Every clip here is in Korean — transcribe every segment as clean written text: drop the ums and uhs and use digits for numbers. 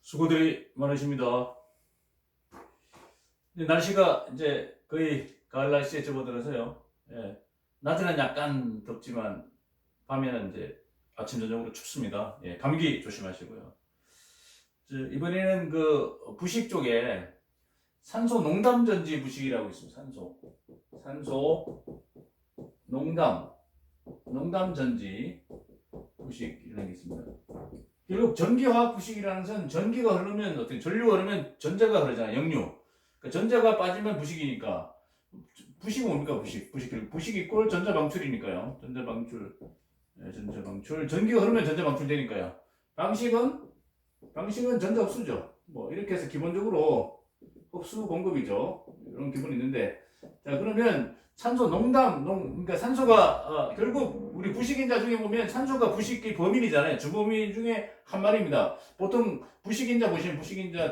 수고들이 많으십니다. 날씨가 이제 거의 가을 날씨에 접어들어서요. 예, 낮에는 약간 덥지만 밤에는 이제 아침 저녁으로 춥습니다. 예, 감기 조심하시고요. 이번에는 그 부식 쪽에 산소 농담 전지 부식이라고 있습니다. 산소 농담 전지 부식 이라는 게 있습니다. 결국 전기화학 부식이라는 것은 전기가 흐르면 어떻게 전류가 흐르면 전자가 흐르잖아요. 영류. 그러니까 전자가 빠지면 부식이니까 부식은 뭡니까? 부식 이꼴 전자 방출이니까요. 전자 방출. 네, 전자 방출. 전기가 흐르면 전자 방출되니까요. 방식은 전자 흡수죠. 뭐 이렇게 해서 기본적으로 흡수 공급이죠. 이런 기본이 있는데 자 그러면 산소 그러니까 산소가 결국 우리 부식인자 중에 보면 산소가 부식의 범인이잖아요. 주범인 중에 한 마리입니다. 보통 부식인자 보시면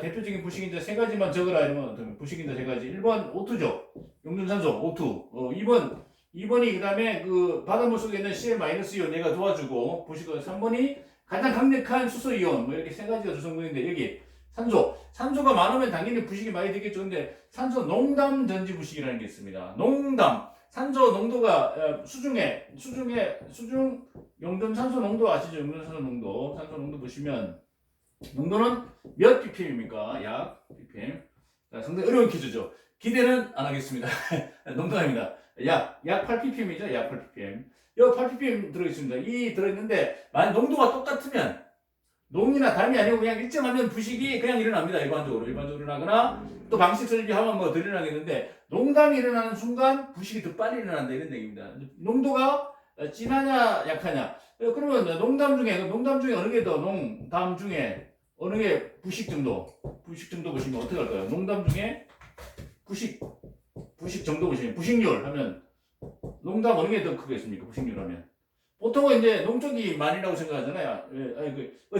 대표적인 부식인자 세 가지만 적으라 이러면 어떤 부식인자 세 가지. 1번 O2죠. 용존산소 O2. 2번이 그다음에 그 바닷물 속에 있는 Cl-이온 얘가 도와주고 부식은 3번이 가장 강력한 수소이온 뭐 이렇게 세 가지가 구성되는데 여기 산소가 많으면 당연히 부식이 많이 되겠죠. 근데 산소 농담 전지 부식이라는 게 있습니다. 산소 농도가 수중 용존 산소 농도 아시죠? 용존 산소 농도 보시면 농도는 몇 ppm입니까? 약 ppm. 자, 상당히 어려운 퀴즈죠. 기대는 안 하겠습니다. 농담입니다. 약 8ppm이죠. 약 8ppm. 여기 8ppm 들어있습니다. 이 들어있는데 만약 농도가 똑같으면 농이나 담이 아니고 그냥 일정하면 부식이 그냥 일어납니다. 일반적으로 일어나거나 또 방식 설비하면 뭐 더 일어나겠는데 농담이 일어나는 순간 부식이 더 빨리 일어난다 이런 얘기입니다. 농도가 진하냐 약하냐 그러면 농담 중에 어느 게 더 농담 중에 어느 게 부식 정도 보시면 어떻게 할까요? 농담 중에 부식 정도 보시면 부식률 하면 농담 어느 게 더 크겠습니까? 부식률 하면 보통은 이제 농 쪽이 많이라고 생각하잖아요.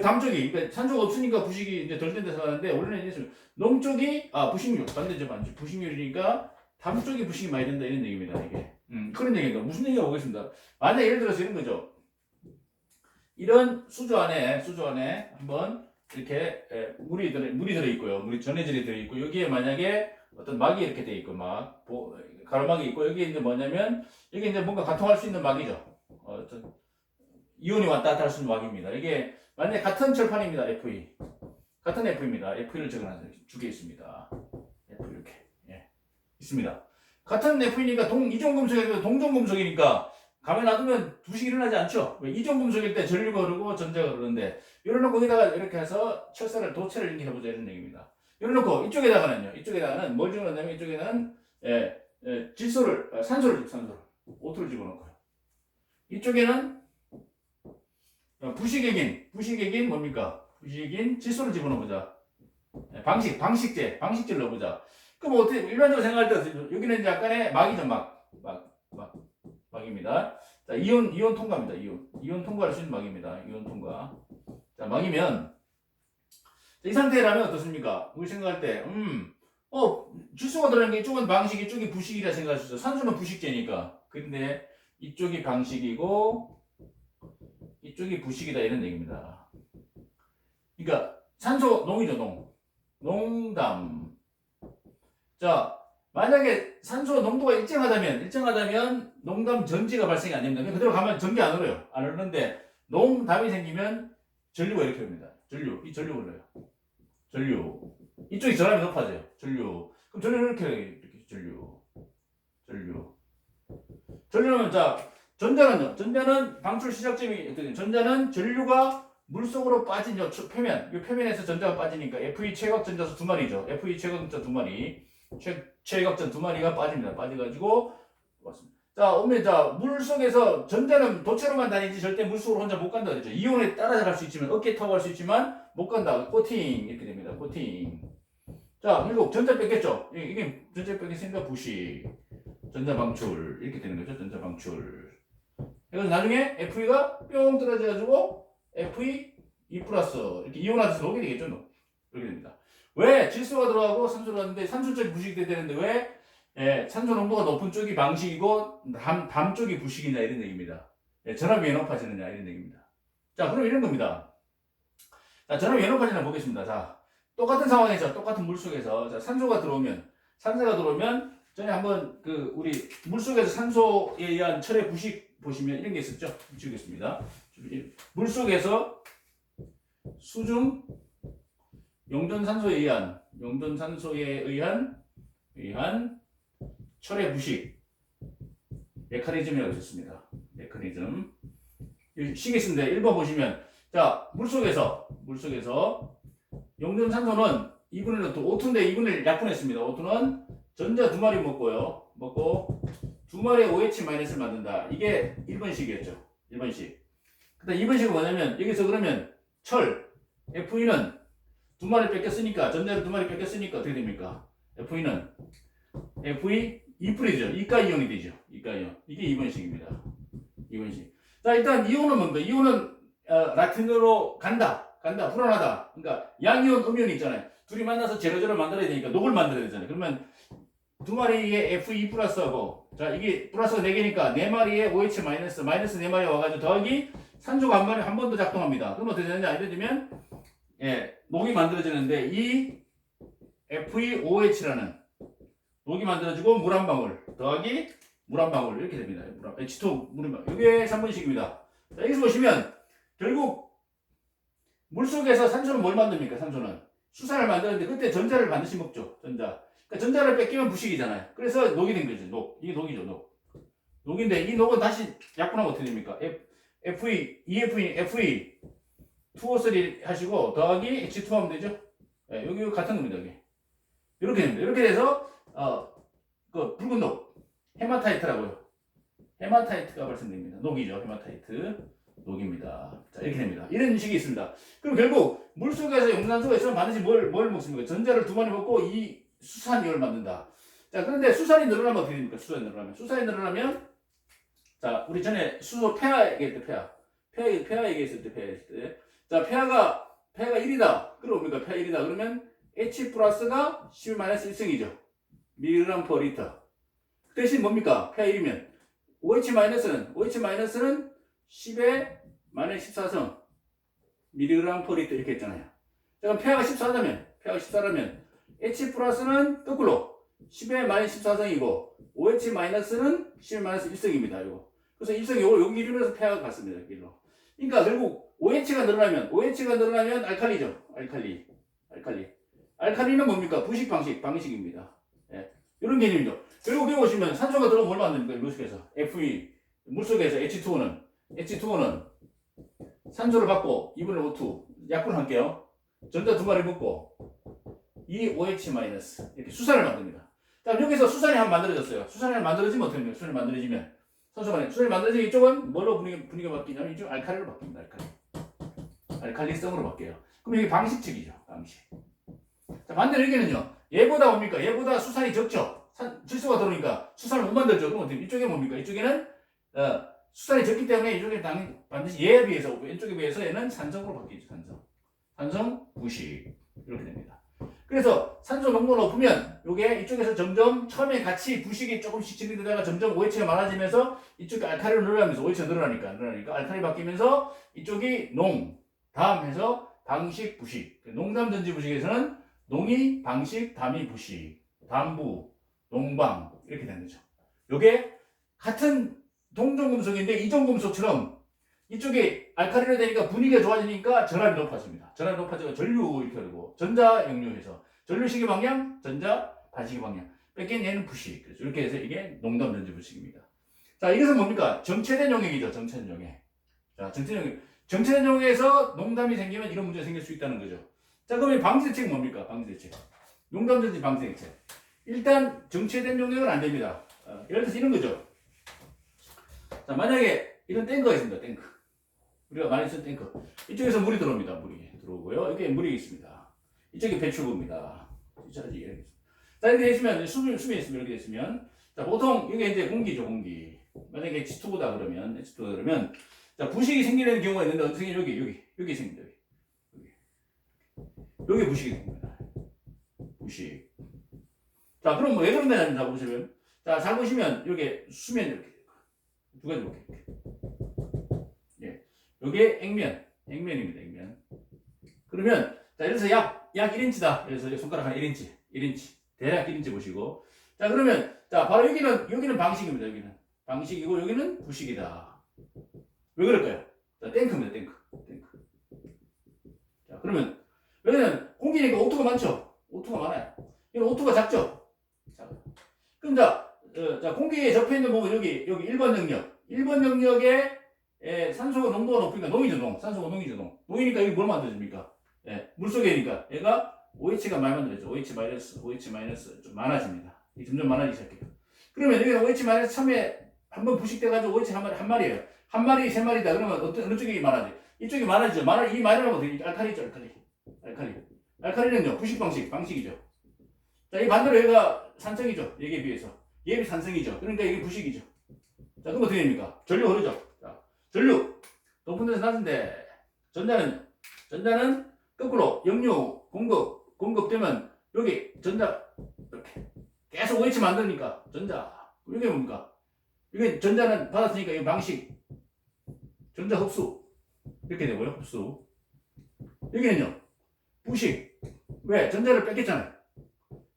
담 쪽이, 그러니까 산소가 없으니까 부식이 이제 덜 된다 생각하는데, 원래는 이제 농 쪽이, 부식률, 반대죠, 부식률이니까 담 쪽이 부식이 많이 된다, 이런 얘기입니다, 이게. 그런 얘기입니다. 무슨 얘기가 오겠습니다. 만약 예를 들어서 이런 거죠. 이런 수조 안에 한번 이렇게 물이 들어있고요. 물이 전해질이 들어있고, 여기에 만약에 어떤 막이 이렇게 돼 있고, 가로막이 있고, 여기 이제 뭐냐면, 여기 이제 뭔가 관통할 수 있는 막이죠. 이온이 왔다 갔다 할 수 있는 막입니다. 이게 만약에 같은 철판입니다. Fe. 같은 F입니다. Fe를 적어놨어요. 두 개 있습니다. F 이렇게. 예. 있습니다. 같은 F이니까 이중금속에서 동종금속이니까 가만 놔두면 부식이 일어나지 않죠. 이중금속일 때 전류가 흐르고 전자가 흐르는데 이래놓고 거기다가 이렇게 해서 도체를 이렇게 해보자 이런 얘기입니다. 이래놓고 이쪽에다가는 뭘 집어넣냐면 이쪽에는 산소를 O2를 집어넣고요. 이쪽에는 부식액인 뭡니까? 부식인 질소를 집어넣어보자. 방식제를 넣어보자. 그럼 어떻게 일반적으로 생각할 때 여기는 이제 약간의 막이죠, 막입니다. 자, 이온 통과입니다. 이온 통과할 수 있는 막입니다. 이온 통과. 자, 막이면 이 상태라면 어떻습니까? 우리 생각할 때, 질소가 들어가는 게 이쪽은 방식, 이쪽이 부식이라 생각할 수 있어. 산소는 부식제니까. 근데 이쪽이 방식이고 이쪽이 부식이다 이런 얘기입니다. 그러니까 산소 농이죠. 농담. 자 만약에 산소 농도가 일정하다면 농담 전지가 발생이 안 됩니다. 그대로 가면 전기 안 흐르요. 안 흐르는데 농담이 생기면 전류가 이렇게 옵니다. 이 전류 흘러요. 이쪽이 전압이 높아져요. 그럼 전류는 이렇게 전류는 전자는 방출 시작점이 어떻게 전자는 전류가 물속으로 빠진 요 표면에서 전자가 빠지니까 Fe 최각전자수 두 마리죠. Fe 최각전자 두 마리, 최각전 두 마리가 빠집니다. 빠져가지고 왔습니다. 물 속에서 전자는 도체로만 다니지 절대 물속으로 혼자 못 간다 그랬죠. 이온에 따라갈 수 있지만 어깨 타고 갈 수 있지만 못 간다. 코팅 이렇게 됩니다. 코팅. 자, 결국 전자 뺐겠죠. 이게 전자 뺐겠으니까 부식, 전자 방출 이렇게 되는 거죠. 전자 방출. 그래서 나중에 Fe가 뿅 떨어져가지고 Fe 2 플러스 이렇게 이온화돼서 녹게 되겠죠. 이렇게 됩니다. 왜 질소가 들어가고 산소가 들어갔는데 산소 쪽이 부식이 되는데 왜 산소 농도가 높은 쪽이 방식이고 담 쪽이 부식이냐 이런 얘기입니다. 전압이 왜 높아지느냐 이런 얘기입니다. 자, 그럼 이런 겁니다. 자, 전압이 왜 높아지나 보겠습니다. 자, 똑같은 상황에서 똑같은 물 속에서 자, 산소가 들어오면 전에 한번 그 우리 물 속에서 산소에 의한 철의 부식 보시면 이런 게 있었죠. 지우겠습니다. 물 속에서 수중 용존산소에 의한 철의 부식 메커니즘이라고 있었습니다. 메커니즘. 식이 있습니다. 1번 보시면 자, 물속에서 용존산소는 2분의 1, O2인데 2분의 1 약분했습니다. O2는 전자 두 마리 먹고 두 마리의 OH-를 만든다. 이게 1번식이었죠. 1번식. 그다음 2번식은 뭐냐면 여기서 그러면 철 Fe는 두 마리 뺏겼으니까 전자를 두 마리 뺏겼으니까 어떻게 됩니까? Fe는 Fe 2풀이죠. 이가 이온이 되죠. 이가 이온. 이게 2번식입니다. 2번식. 자, 일단 이온은 뭡니까? 이온은 라틴어로 간다, 불어나다. 그러니까 양이온, 음이온이 있잖아요. 둘이 만나서 제로제로 만들어야 되니까 녹을 만들어야 되잖아요. 그러면 두 마리의 Fe 플러스하고 자, 이게 플러스가 4개니까 4마리의 OH 마이너스 4마리 와가지고 더하기 산소가 한 번 더 작동합니다. 그럼 어떻게 되느냐? 이래 되면 녹이 만들어지는데 이 FeOH라는 녹이 만들어지고 물 한 방울 더하기 물 한 방울 이렇게 됩니다. H2 물 한 방울. 이게 3번식입니다. 자, 여기서 보시면 결국 물 속에서 산소는 뭘 만듭니까? 산소는 수산을 만드는데 그때 전자를 반드시 먹죠. 그러니까 전자를 뺏기면 부식이잖아요. 그래서 녹이 된 거죠. 녹. 이게 녹이죠. 녹인데 이 녹은 다시 약분하면 어떻게 됩니까? Fe 2O3 하시고 더하기 H2 하면 되죠. 여기 같은 겁니다. 여기. 이렇게 됩니다. 이렇게 돼서 그 붉은 녹 헤마타이트라고요. 헤마타이트가 발생됩니다. 녹이죠. 헤마타이트 녹입니다. 자, 이렇게 됩니다. 이런 식이 있습니다. 그럼 결국 물속에서 용산소가 있으면 반드시 뭘 먹습니까? 전자를 두 마리 먹고 이 수산이온을 만든다. 자, 그런데 수산이 늘어나면 어떻게 됩니까? 수산이 늘어나면 자, 우리 전에 수소 폐하 얘기했을 때 폐하 얘기했을 때 자, 폐하가 1이다. 그럼 뭡니까? 폐하 1이다. 그러면 H 플러스가 10-1승이죠. 미리그램 퍼 리터. 그 대신 뭡니까? 폐하 1이면 OH-는 10의 -14성 미리그램 퍼 리터 이렇게 했잖아요. 그럼 폐하가 14라면 H 플러스는 거꾸로 10의 -14성이고 OH-는 10의 -1성입니다. 이거. 그래서 1성이 여기 기준에서 폐하가 같습니다. 여기로. 그러니까 결국 OH가 늘어나면 알칼리죠. 알칼리는 뭡니까? 부식 방식입니다. 예. 이런 개념이죠. 결국 여기 보시면 산소가 들어오면 뭘 만듭니까? 물속에서 Fe 물속에서 H2O는 산소를 받고 2분의 5 약분할게요. 전자 두 마리 먹고 이 OH- 이렇게 수산을 만듭니다. 자, 여기서 수산이 한번 만들어졌어요. 수산이 만들어지면 어떻게 됩니까? 수산이 만들어지면 수산이 만들어지면 이쪽은 뭘로 분위기가 바뀌냐면 이쪽 알칼리로 바뀝니다. 알칼리성으로 바뀌어요. 그럼 여기 방식칙이죠. 방식. 자, 반대로 여기는요. 얘보다 뭡니까? 얘보다 수산이 적죠. 질소가 들어오니까 수산을 못 만들죠. 그럼 어떻게? 이쪽에 뭡니까? 이쪽에는 수산이 적기 때문에 이쪽에 반드시 얘에 비해서 왼쪽에 비해서 얘는 산성으로 바뀌죠. 산성 부식 이렇게 됩니다. 그래서 산소 농도가 높으면 요게 이쪽에서 점점 처음에 같이 부식이 조금씩 진행되다가 점점 OH가 많아지면서 이쪽이 알칼리로 늘어나면서 OH가 늘어나니까 알칼리 바뀌면서 이쪽이 농 담 해서 방식 부식. 농담 전지 부식에서는 농이 방식 담이 부식 담부 농방 이렇게 되는 거죠. 요게 같은 동종금속인데 이종금속처럼 이쪽이 알칼리로 되니까 분위기가 좋아지니까 전압이 높아집니다. 전압이 높아지고 전류 이렇게 되고 전자 역류해서 전류식의 방향, 전자 반식의 방향. 뺏긴 얘는 부식. 그래서 이렇게 해서 이게 농담 전지 부식입니다. 자, 이것은 뭡니까? 정체된 용액이죠. 정체된 용액. 자, 정체된 용액에서 농담이 생기면 이런 문제가 생길 수 있다는 거죠. 자, 그러면 방지대책은 뭡니까? 방지대책. 농담 전지 방지대책. 일단 정체된 용액은 안 됩니다. 예를 들어서 이런 거죠. 자, 만약에 이런 탱크가 있습니다. 탱크. 우리가 많이 쓰는 탱크. 이쪽에서 물이 들어옵니다. 물이 들어오고요. 여기에 물이 있습니다. 이쪽이 배출구입니다. 자, 이렇게 있으면 숨이 있으면 이렇게 있으면 자, 보통 이게 이제 공기죠, 공기. 만약에 H2다 그러면 자, 부식이 생기는 경우가 있는데 언제 생기냐? 여기 생깁니다. 여기 부식이 생깁니다. 부식. 자, 그럼 왜 그런가냐면 자, 보시면 잘 보시면 이렇게 수면 이렇게 두 가지 볼게요. 예. 요게 액면입니다. 액면. 그러면 자, 예를 들어서 약 약 1인치다. 그래서 손가락 한 1인치, 1인치. 대략 1인치 보시고. 자, 그러면, 자, 바로 여기는 방식입니다. 여기는. 방식이고, 여기는 부식이다. 왜 그럴까요? 자, 탱크입니다. 탱크. 자, 그러면, 여기는 공기니까 오토가 많죠? 오토가 많아요. 여기는 오토가 작죠? 자, 그럼 자, 공기에 접해 있는 부분, 여기 1번 영역. 1번 영역에 산소 농도가 높으니까 농이죠, 농. 산소가 농이죠, 농. 농이니까 여기 뭘 만들어줍니까? 예, 물속에니까 얘가 OH가 많이 만들어져. OH- 좀 많아집니다. 점점 많아지기 시작해요. 그러면 여기는 OH- 처음에 한번 부식돼가지고 OH 한 마리예요. 한 마리, 세 마리다. 그러면 어느 쪽이 많아지? 이쪽이 많아지죠. 이 말이라고 되니까 알칼리죠, 알칼리는요, 부식 방식이죠. 자, 이 반대로 얘가 산성이죠. 얘에 비해서. 얘가 산성이죠. 그러니까 이게 부식이죠. 자, 그럼 어떻게 됩니까? 전류 흐르죠. 자, 전류. 높은 데서 낮은데, 전자는 거꾸로 염료 공급되면 여기 전자 이렇게 계속 OH 만드니까 전자. 이게 뭡니까? 이게 전자는 받았으니까 이 방식 전자 흡수 이렇게 되고요. 흡수. 여기는요 부식. 왜? 전자를 뺏겼잖아요.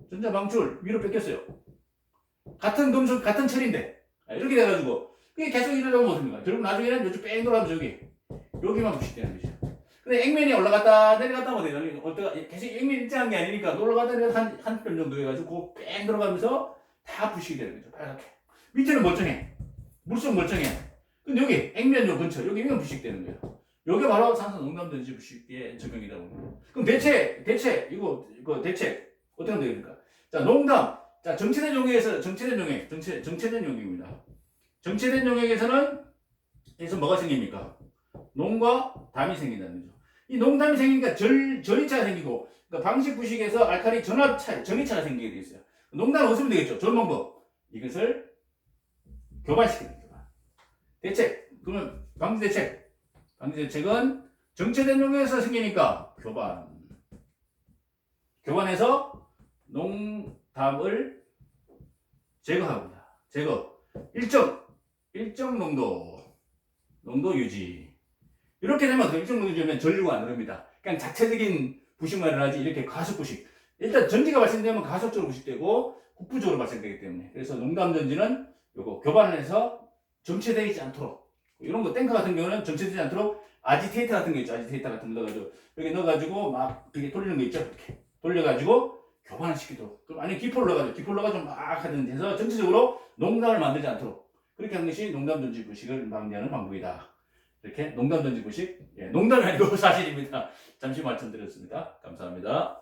전자 방출 위로 뺏겼어요. 같은 금속 같은 철인데 이렇게 돼가지고 그게 계속 이러려면 어떻습니까? 결국 나중에는 이쪽 뺑 돌아가면 여기만 부식되는 거죠. 근데 액면이 올라갔다 내려갔다 하면 돼요. 어때가 계속 액면이 일정한 게 아니니까 올라갔다 내려갔다 한 뼘 정도 해가지고 뺑 들어가면서 다 부식이 되는 거죠. 빨갛게. 밑에는 멀쩡해. 물속 멀쩡해. 근데 여기 액면 요 근처 여기면 부식되는 거예요. 여기 바로 산소 농담전지 부식에 적용이다 봅니다. 그럼 대체 이거 대책 어떻게 하면 됩니까? 자, 농담. 자, 정체된 용액입니다. 정체된 용액에서는 여기서 뭐가 생깁니까? 농과 담이 생긴다는 거죠. 이 농담이 생기니까 전이차가 생기고, 그러니까 방식 부식에서 알칼리 전이차가 생기게 되어 있어요. 농담은 어떻게 되겠죠? 좋은 방법. 이것을 교반시키는 거죠. 대책. 그러면 방지 대책은 정체된 용액에서 생기니까 교반해서 농담을 제거합니다. 일정 농도 유지. 이렇게 되면 그 일정 농도 유지면 전류가 안 흐릅니다. 그냥 자체적인 부식만 일어나지 이렇게 가속 부식. 일단 전지가 발생되면 가속적으로 부식되고 국부적으로 발생되기 때문에. 그래서 농담전지는 요거 교반을 해서 정체되지 있지 않도록. 이런 거 탱크 같은 경우는 정체되지 않도록 아지테이터 같은 거 있죠. 아지테이터 같은 거 넣어가지고 여기 넣어가지고 막 이렇게 돌리는 거 있죠. 이렇게 돌려가지고 교반을 시키도록. 그럼 아니 기포를 넣어가지고 막 하든지 해서 전체적으로 농담을 만들지 않도록. 그렇게 하는 것이 농담전지 부식을 방지하는 방법이다. 이렇게 농담전지 부식, 농담이 아니고 사실입니다. 잠시 말씀드렸습니다. 감사합니다.